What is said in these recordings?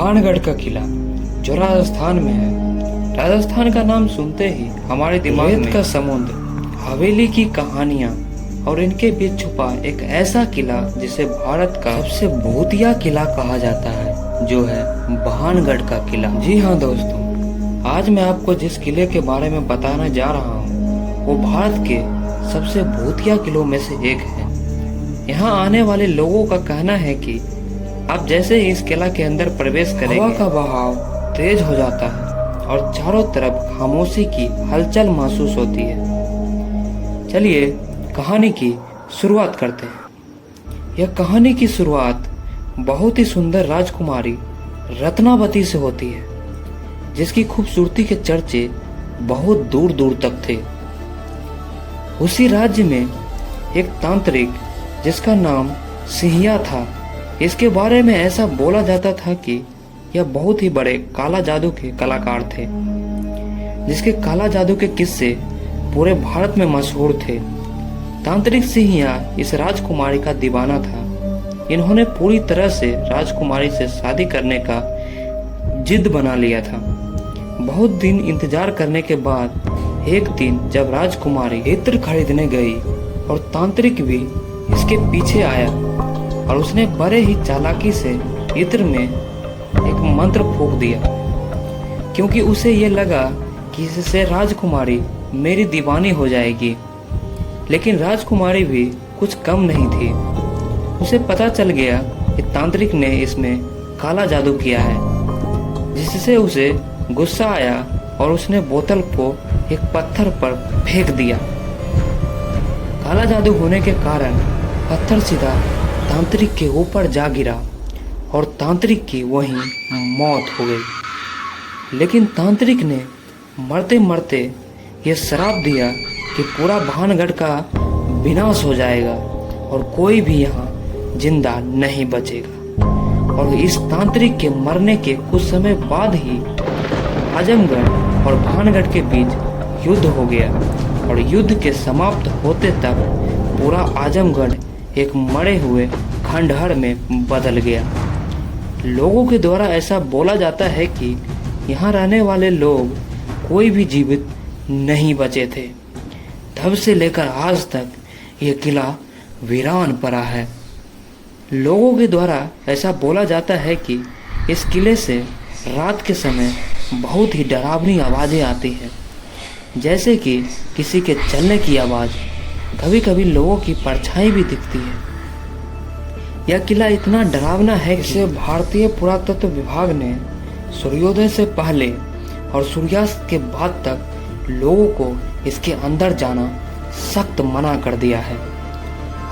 भानगढ़ का किला जो राजस्थान में है। राजस्थान का नाम सुनते ही हमारे दिमाग में का समुद्र, हवेली की कहानियां और इनके बीच छुपा एक ऐसा किला जिसे भारत का सबसे भूतिया किला कहा जाता है, जो है भानगढ़ का किला। जी हाँ दोस्तों, आज मैं आपको जिस किले के बारे में बताने जा रहा हूँ वो भारत के सबसे भूतिया किलों में से एक है। यहाँ आने वाले लोगों का कहना है कि आप जैसे ही इस किला के अंदर प्रवेश करेंगे, हवा का बहाव तेज हो जाता है और चारों तरफ खामोशी की हलचल महसूस होती है। चलिए कहानी की शुरुआत करते हैं। यह कहानी की शुरुआत बहुत ही सुंदर राजकुमारी रत्नावती से होती है, जिसकी खूबसूरती के चर्चे बहुत दूर दूर तक थे। उसी राज्य में एक तांत्रिक जिसका नाम सिंहिया था। इसके बारे में ऐसा बोला जाता था कि यह बहुत ही बड़े काला जादू के कलाकार थे, जिसके काला जादू के किस्से पूरे भारत में मशहूर थे। तांत्रिक सिंहिया इस राजकुमारी का दीवाना था। इन्होंने पूरी तरह से राजकुमारी से शादी करने का जिद बना लिया था। बहुत दिन इंतजार करने के बाद एक दिन जब राजकुमारी इत्र खरीदने गई और तांत्रिक भी इसके पीछे आया और उसने बड़े ही चालाकी से इत्र में एक मंत्र फूंक दिया, क्योंकि उसे ये लगा कि इससे राजकुमारी मेरी दीवानी हो जाएगी। लेकिन राजकुमारी भी कुछ कम नहीं थी। उसे पता चल गया कि तांत्रिक ने इसमें काला जादू किया है, जिससे उसे गुस्सा आया और उसने बोतल को एक पत्थर पर फेंक दिया। काला जादू होने के कारण पत्थर सीधा तांत्रिक के ऊपर जा गिरा और तांत्रिक की वहीं मौत हो गई। लेकिन तांत्रिक ने मरते मरते ये श्राप दिया कि पूरा भानगढ़ का विनाश हो जाएगा और कोई भी यहाँ जिंदा नहीं बचेगा। और इस तांत्रिक के मरने के कुछ समय बाद ही आजमगढ़ और भानगढ़ के बीच युद्ध हो गया और युद्ध के समाप्त होते तक पूरा आजमगढ़ एक मरे हुए खंडहर में बदल गया। लोगों के द्वारा ऐसा बोला जाता है कि यहाँ रहने वाले लोग कोई भी जीवित नहीं बचे थे। तब से लेकर आज तक ये किला वीरान पड़ा है। लोगों के द्वारा ऐसा बोला जाता है कि इस किले से रात के समय बहुत ही डरावनी आवाज़ें आती हैं, जैसे कि किसी के चलने की आवाज़, कभी कभी लोगों की परछाई भी दिखती है। यह किला इतना डरावना है कि इसे भारतीय पुरातत्व विभाग ने सूर्योदय से पहले और सूर्यास्त के बाद तक लोगों को इसके अंदर जाना सख्त मना कर दिया है।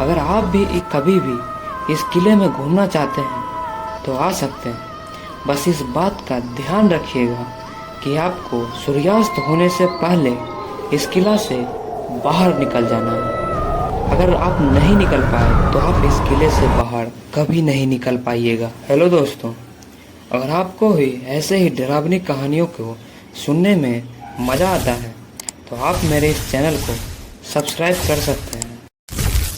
अगर आप भी कभी भी इस किले में घूमना चाहते हैं तो आ सकते हैं। बस इस बात का ध्यान रखिएगा कि आपको सूर्यास्त होने से पहले इस किला से बाहर निकल जाना है। अगर आप नहीं निकल पाए तो आप इस किले से बाहर कभी नहीं निकल पाइएगा। हेलो दोस्तों, अगर आपको भी ऐसे ही डरावनी कहानियों को सुनने में मज़ा आता है तो आप मेरे इस चैनल को सब्सक्राइब कर सकते हैं